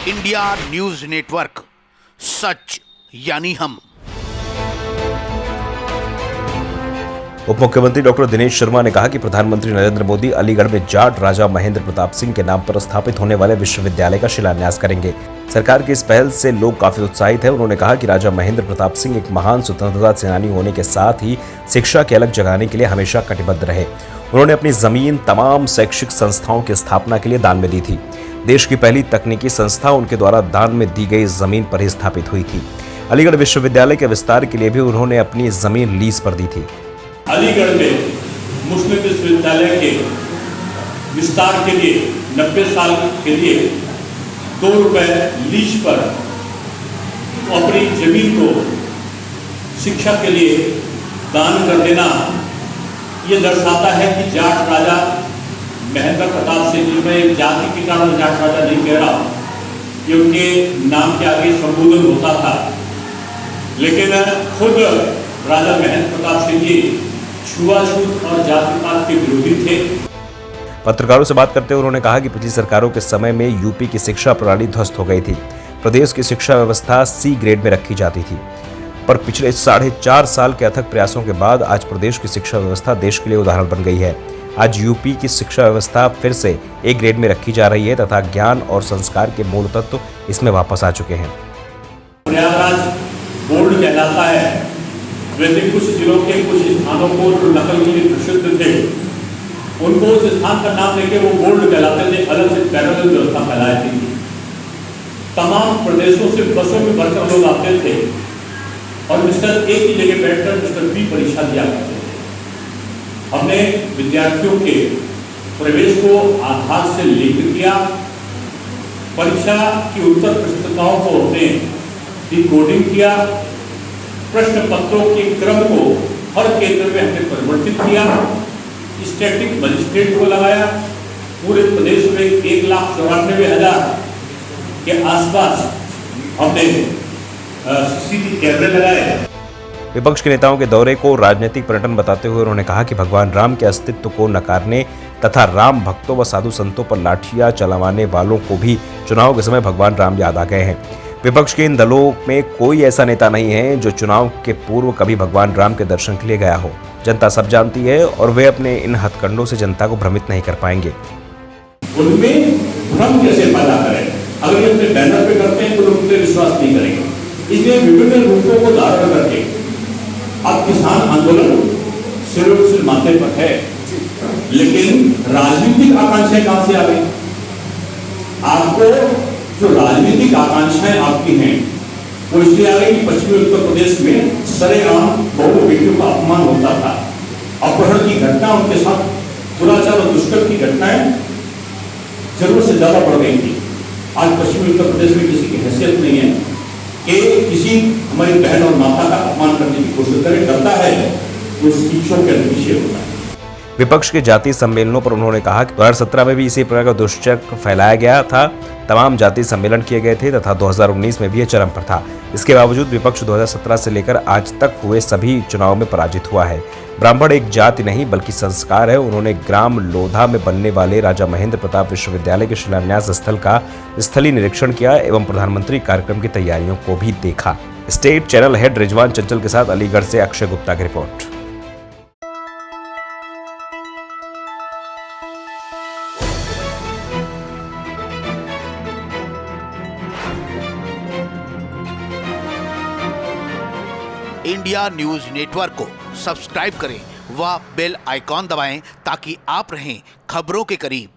India news network, सच यानी हम। उप मुख्यमंत्री डॉक्टर दिनेश शर्मा ने कहा कि प्रधानमंत्री नरेंद्र मोदी अलीगढ़ में जाट राजा महेंद्र प्रताप सिंह के नाम पर स्थापित होने वाले विश्वविद्यालय का शिलान्यास करेंगे। सरकार की इस पहल से लोग काफी उत्साहित हैं। उन्होंने कहा कि राजा महेंद्र प्रताप सिंह एक महान स्वतंत्रता सेनानी होने के साथ ही शिक्षा की अलग जगाने के लिए हमेशा कटिबद्ध रहे। उन्होंने अपनी जमीन तमाम शैक्षिक संस्थाओं की स्थापना के लिए दान में दी थी। देश की पहली तकनीकी संस्था उनके द्वारा दान में दी गई जमीन पर ही स्थापित हुई थी। अलीगढ़ विश्वविद्यालय के विस्तार के लिए भी उन्होंने अपनी जमीन लीज पर दी थी। अलीगढ़ में मुस्लिम विश्वविद्यालय के विस्तार के लिए 90 साल के लिए 2 रुपए लीज पर अपनी जमीन को शिक्षा के लिए दान कर देना, ये दर्शाता है कि जाट राजा महेंद्र प्रताप सिंह, मैं एक जाति के कारण जाट राजा नहीं कह रहा, ये उनके नाम के आगे संबोधन होता था, लेकिन खुद राजा महेंद्र प्रताप सिंह जी छुआछूत और जातिवाद के विरोधी थे। पत्रकारों से बात करते हुए उन्होंने कहा कि पिछली सरकारों के समय में यूपी की शिक्षा प्रणाली ध्वस्त हो गई थी। प्रदेश की शिक्षा व्यवस्था C ग्रेड में रखी जाती थी, पर पिछले 4.5 साल के अथक प्रयासों के बाद आज प्रदेश की शिक्षा व्यवस्था देश के लिए उदाहरण बन गई है। आज यूपी की शिक्षा व्यवस्था फिर से A ग्रेड में रखी जा रही है तथा ज्ञान और संस्कार के मूल तत्व इसमें वापस आ चुके हैं। प्रयागराज बोर्ड कहलाता है, वैसे कुछ जिलों के कुछ स्थानों को जो नकल के लिए प्रसिद्ध थे, उनको उस स्थान का नाम लेके वो बोर्ड कहलाते थे, अलग से पैरेलल व्यवस्था फैलाई थी। तमाम प्रदेशों से बसों में भरकर लोग आते थे और मिस्टर ए की जगह बैठकर मिस्टर बी परीक्षा दिया करते थे। हमने विद्यार्थियों के प्रवेश को आधार से लिंक किया, परीक्षा की उत्तर पुस्तिकाओं को हमने डिकोडिंग किया, प्रश्न पत्रों के क्रम को हर केंद्र में हमने परिवर्तित किया, स्टैटिक मजिस्ट्रेट को लगाया। पूरे प्रदेश में 1,94,000 के आसपास हमने CCTV कैमरे लगाए। विपक्ष के नेताओं के दौरे को राजनीतिक पर्यटन बताते हुए उन्होंने कहा कि भगवान राम के अस्तित्व को नकारने तथा राम भक्तों व साधु संतों पर लाठियां चलवाने वालों को भी चुनाव के समय भगवान राम याद आ गए हैं। विपक्ष के इन दलों में कोई ऐसा नेता नहीं है जो चुनाव के पूर्व कभी भगवान राम के दर्शन के लिए गया हो। जनता सब जानती है और वे अपने इन हथकंडों से जनता को भ्रमित नहीं कर पाएंगे। उनमें भ्रम कैसे पैदा करें? अगर ये अपने बैनर पे करते हैं तो लोग उनसे विश्वास नहीं करेंगे। इसलिए विभिन्न रूपों को धारण करके अब किसान आंदोलन सिर माथे पर है, लेकिन राजनीतिक आकांक्षाएं कहां से आ गई? आपको जो राजनीतिक आकांक्षाएं आपकी हैं वो इसलिए आ गई कि पश्चिमी उत्तर प्रदेश में सरेआम बहु बेटियों का अपमान होता था, अपहरण की घटना, उनके साथ दुराचार और दुष्कर्म की घटनाएं जरूरत से ज्यादा बढ़ गई थी। आज पश्चिमी उत्तर प्रदेश में किसी की हैसियत नहीं है कि किसी हमारी बहन और माता का अपमान करने की कोशिश करे, करता है तो शिक्षकों के पीछे होता है। विपक्ष के जातीय सम्मेलनों पर उन्होंने कहा कि 2017 में भी इसी प्रकार का दुष्चक्र फैलाया गया था। तमाम जातीय सम्मेलन किए गए थे तथा 2019 में भी यह चरम पर था। इसके बावजूद विपक्ष 2017 से लेकर आज तक हुए सभी चुनाव में पराजित हुआ है। ब्राह्मण एक जाति नहीं बल्कि संस्कार है। उन्होंने ग्राम लोधा में बनने वाले राजा महेंद्र प्रताप विश्वविद्यालय के शिलान्यास स्थल का स्थलीय निरीक्षण किया एवं प्रधानमंत्री कार्यक्रम की तैयारियों को भी देखा। स्टेट चैनल हेड रिजवान चंचल के साथ अलीगढ़ से अक्षय गुप्ता की रिपोर्ट। इंडिया न्यूज नेटवर्क को सब्सक्राइब करें व बेल आइकॉन दबाएं ताकि आप रहें खबरों के करीब।